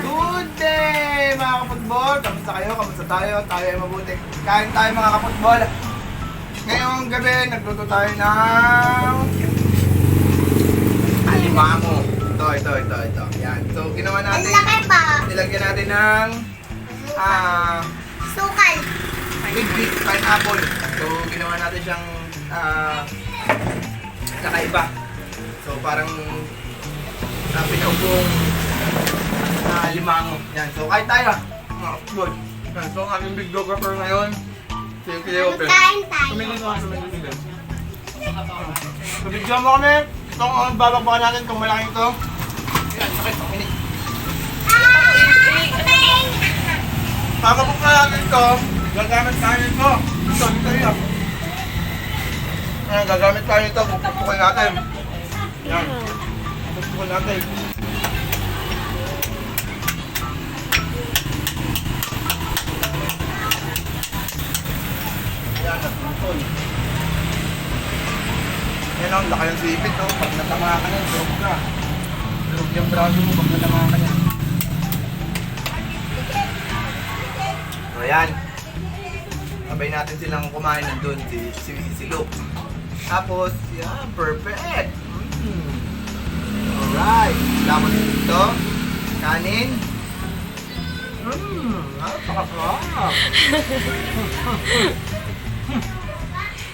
Good day mga kaputbol! Kamusta kayo? Kamusta tayo? Tayo ay mabuti. Kain tayo mga kaputbol. Ngayong gabi, nagluto tayo ng alimango. Ito. Yan. So, ginawa natin. Ang laki pa. Nilagyan natin ng Sukal. big pineapple. So, ginawa natin siyang kakaiba. So, parang pinaubong alimango. Yan. So, kain tayo. Mga kaputbol. Yan. So, ang aming videographer ngayon, si Cleope. Kain tayo. Tumingin mo. So, video mo kami. Itong babakbakan natin itong malaking ito. Yan, sakit. Minit. Bababak na natin ito. Gagamit tayo ito. Dito yun. Ayan, gagamit tayo ito. Pupukin natin. Yan. Pupukin natin. Yan, naputol. Yan ang laki ng sipit, oh. Pag natama ka niyan, durog ka. Durog yung braso mo pag natama ka niyan. So yan. Sabay natin silang kumain nandun, si Luke. Tapos, yan, perfect. Alright. Tapos ito, kanin. Napakasarap.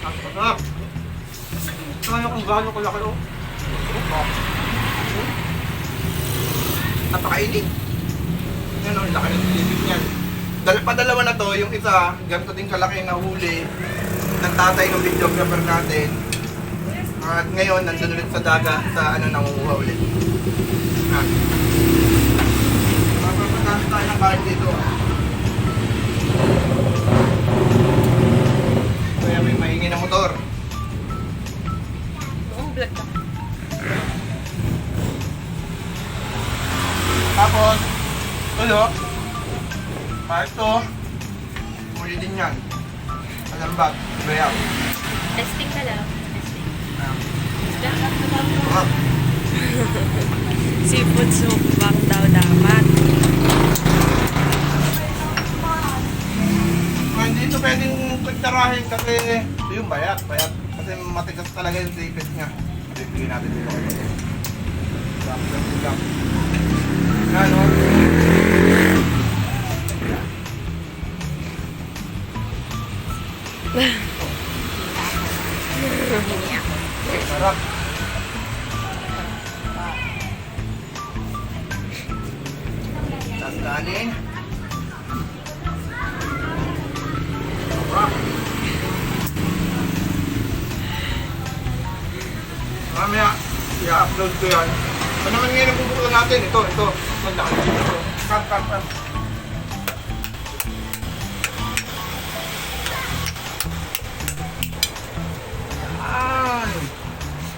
Napakasarap. Tingnan nyo kung gaano kalaki, oh. Napakainit. Yan, oh, laki ng sipit niyan. Padalawa na to, yung isa, ganito din kalaki na huli ng tatay ng videographer natin. At ngayon, nandun ulit sa daga, sa nangunguha ulit. Mapapagkakit tayo ng kain dito. Kaya may maingin na motor. Tapos, ito, ito, muli din yan. Alambat, bayaw. Testing ka lang. Testing. Sarap. Seafood soup bang daw dapat. Hindi ito pwedeng pagtarahin kasi ito yung bayat. Kasi matigas talaga yung sipit niya. Bibigyan natin dito. Sarap. Yan, o. Sarap. Tapos kanin. Sarap. Mamaya, i-upload ko yan. Ano naman ngayon ang bubuklan natin? Ito. Magdaan dito. Cut.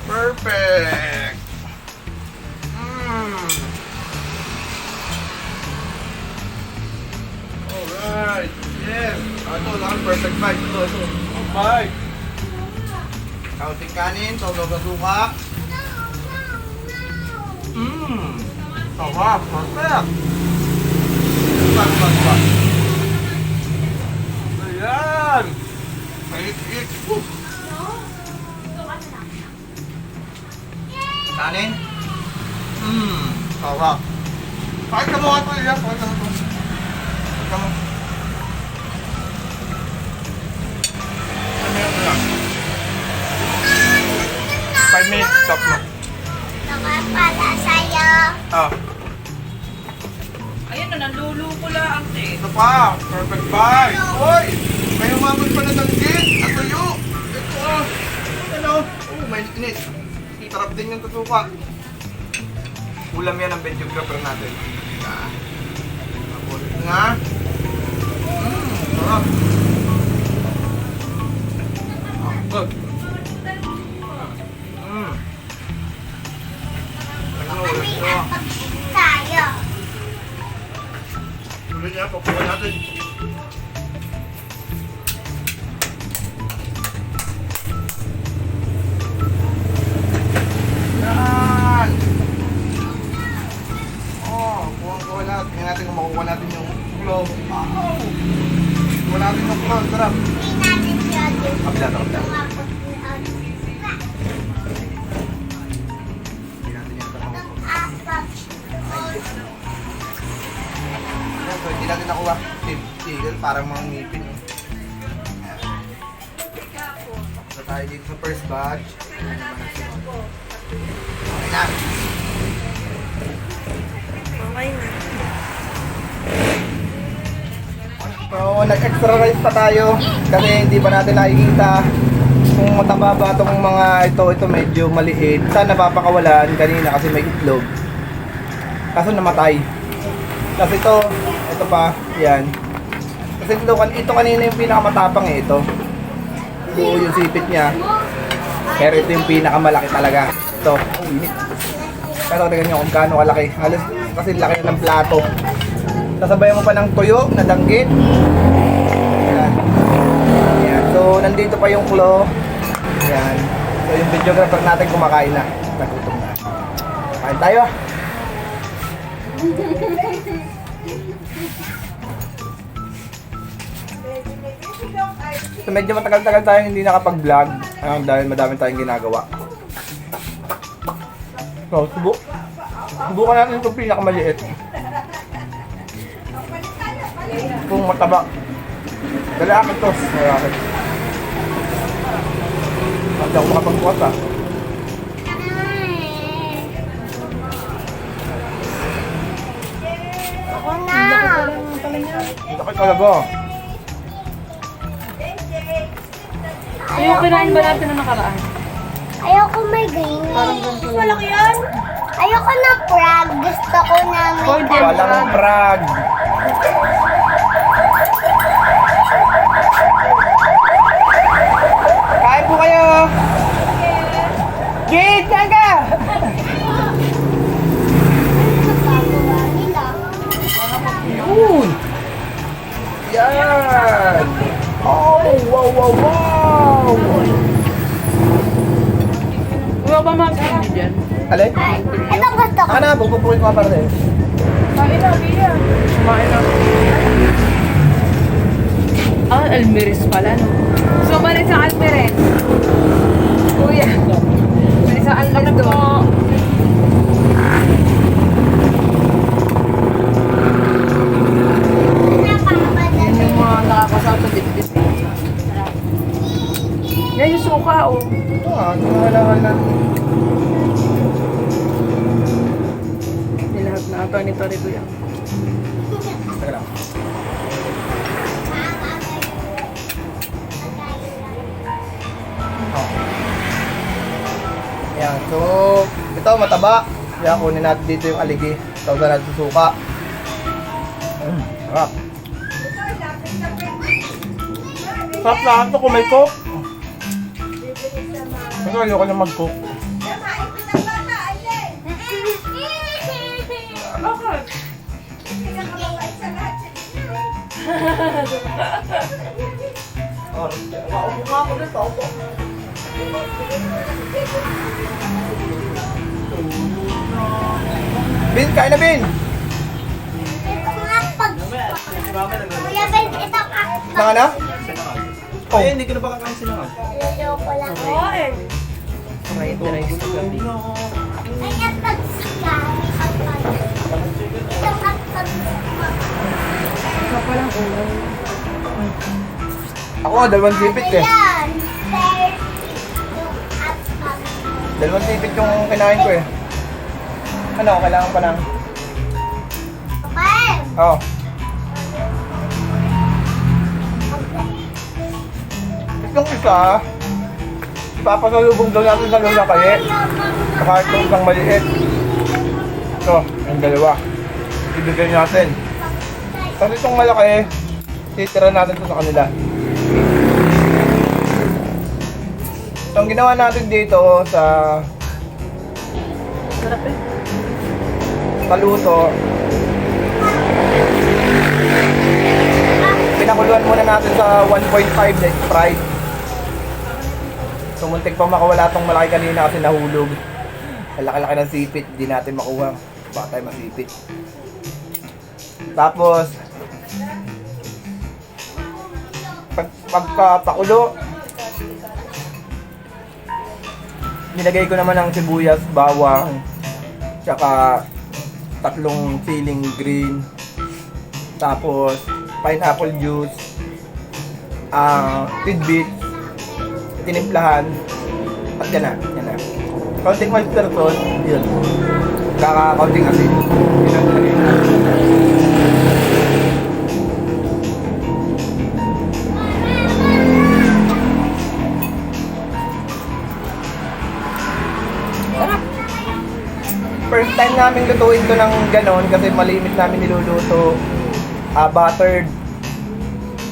Perfect! Alright! Yes! Ito lang, perfect bite. Ito. Bite! Kaunting kanin, tawag na suka. Sarap! Perfect! Bak. Ayan! Mahit-hit! Kanin? Sarap. Kahit ka mo ito, Ilya. Kahit ka mo. Ano lang? 5 minutes, stop mo. Nakapala sa'yo. Ayun na, naluluko lang. Ito pa, perfect bite. Uy! May umabot pa na ng gin. Natuyo. Ito, ano? May init. Sarap din yung tutuka. Ulam yan ang videographer natin. Mabulit nga. Sarap. Good. Kami at tayo. Ulit niya, papukan natin. Wow! Wala natin yung clown. Sarap. Hindi natin siya din. Kabila to, kabila. Tumapot ni Ate. Hindi natin yan tapang. Apat. So, hindi natin nakuha. Tigil, parang mga ngipin. So, tayo dito sa first batch. Okay na. Okay na. So, nag-extra rice pa tayo kasi hindi pa natin nakikita kung mataba ba itong mga ito medyo maliit. Sana napapakawalan kanina kasi may itlog. Kaso namatay. Kasi ito pa, yan. Kasi ito kanina yung pinakamatapang ito. Buo yung sipit niya. Pero ito yung pinakamalaki talaga. Ito, init. Pero tingnan nyo kung gaano kalaki. Halos kasi laki ng plato. Sasabayan mo pa ng tuyo na danggit. Ayan. Ayan. So, nandito pa yung claw. Ayan. So, yung videographer natin kumakain na. Nagutom na. Kain tayo. So, medyo matagal-tagal tayong hindi nakapag-vlog. Dahil madami tayong ginagawa. So, subukan natin itong pinakamaliit. Kung mataba. Lalaki to. Lalaki. Hindi ako makapagbukas ah. Ako na. Laki talaga. Yung kinain ba natin na nakaraan? Ayoko may green. Parang ganito. Malaki yan. Ayoko na frog. Gusto ko na may Walang frag. Kain po kayo. Gate, saan ka? pagkagawa nila. Yun. Yan. Oh, wow, wow, wow. Wala ba mga candy dyan? Alin? Ito gusto ko. Na, bubupuin ko pa rin. Kain na, Bia. Kumain na. Ah, Almeris pala, no? So, balik sa Almeris. Kuya. Balik sa Almeris doon. Yan yung mga nakakasaw sa dibdib. Yan yung suka, oh. Ito ah, kailangan natin. Nilahat na ito nito rito yan. Teka lang. Oh. Ayan, so ito mataba. Kaya kunin natin dito yung aligi. Tawag natin susuka. Sarap. Sarap na ito kung may coke. Kasi ayoko na mag-cook. Maupo nga ako dito. Bin, kain na Bin! Ito nga pag... Kuya Ben, ito ka. Mga na? Oh. Ay, hindi ko na ba kakain sila? Lalo ko lang. Fried rice na gabi. Ay, at pag-sika. Ito ka pag-sika. Ito pa lang ulam. Ako, dalawang sipit eh. Yan. Third. Yung at pag... Dalawang sipit yung kinain ko eh. Ano, kailangan pa lang. Okay. Oo. Oh. Itong isa, ipapasalubong daw natin sa lalaki. Saka itong isang maliit. Ito, yung dalawa. Ibigay natin. Kasi itong malaki, titira natin ito sa kanila. So, ang ginawa natin dito sa Sarap eh. paluto, pinakuluan muna natin sa 1.5 na Sprite. So, muntik pa makawala tong malaki kanina kasi nahulog. Ang laki-laki ng sipit, hindi natin makuha. Baka tayo masipit. Tapos, pagkapakulo, nilagay ko naman ng sibuyas, bawang, tsaka 3 siling green, tapos pineapple juice, tidbits, tinimplahan, at yan na. Kaunting oyster sauce, yun. Kaunting asin. Yun ang nilagay na. First time namin lutuin to ng ganon kasi malimit namin niluluto buttered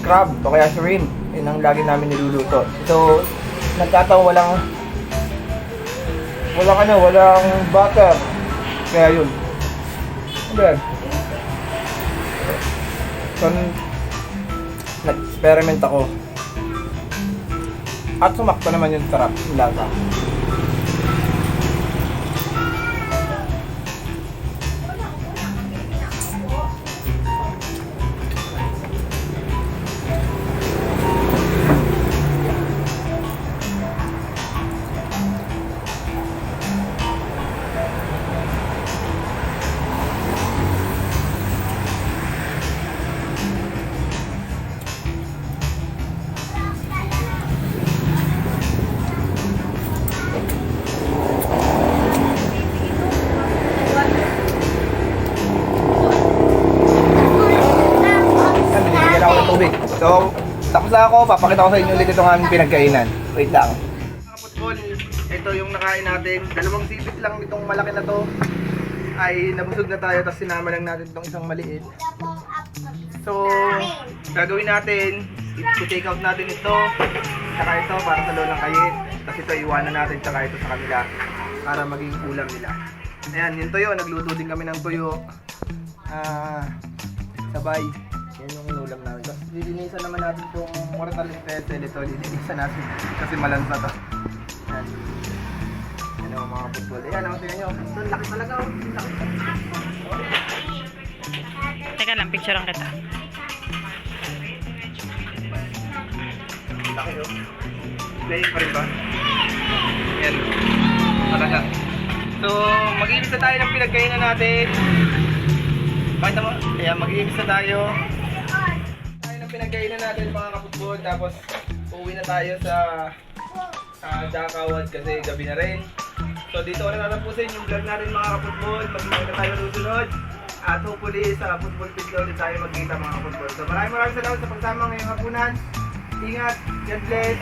crab o kaya shrimp. Yun ang lagi namin niluluto. So, nagkataon walang butter. Kaya yun. Okay. So, nag-experiment ako. At sumakto naman yung sarap, yung lasa. So, tapos na ako, papakita ko sa inyo ulit itong aming pinagkainan. Wait lang. Mga kaputbol, ito yung nakain natin. 2 sipit lang itong malaki na to. Ay nabusog na tayo, tapos sinama lang natin itong isang maliit. So, gagawin natin, i-take out natin ito, saka ito para sa lolang kayit. Tapos ito iwanan natin, saka ito sa kanila para maging ulam nila. Ayan, yung tuyo, nagluto din kami ng tuyo. Sabay. Yan yung inulam namin. Tapos lilinisan naman natin itong mortal petel. Ito, lilinisan natin kasi malansa to. Yan. Yan ang mga football. Ayan, ang tingnan nyo. Ito, laki talaga. Laki. Teka lang, picturean kita. Laki oh. Play pa rin ba? Yan. Talaga. So, mag-iinis na tayo ng pinagkainan natin. Pakita mo? Ayan, mag-iinis na tayo. Tayo ng pinagkainan natin mga kaputbol. Tapos, uuwi na tayo sa Dakawad kasi gabi na rin. So, dito ko na natapusin yung vlog natin mga kaputbol. Mag-iinis na tayo susunod. At hopefully, sa football pitch ulit tayo magkita mga kaputbol. So, maraming salamat sa pagsama ngayong hapunan. Ingat, God bless.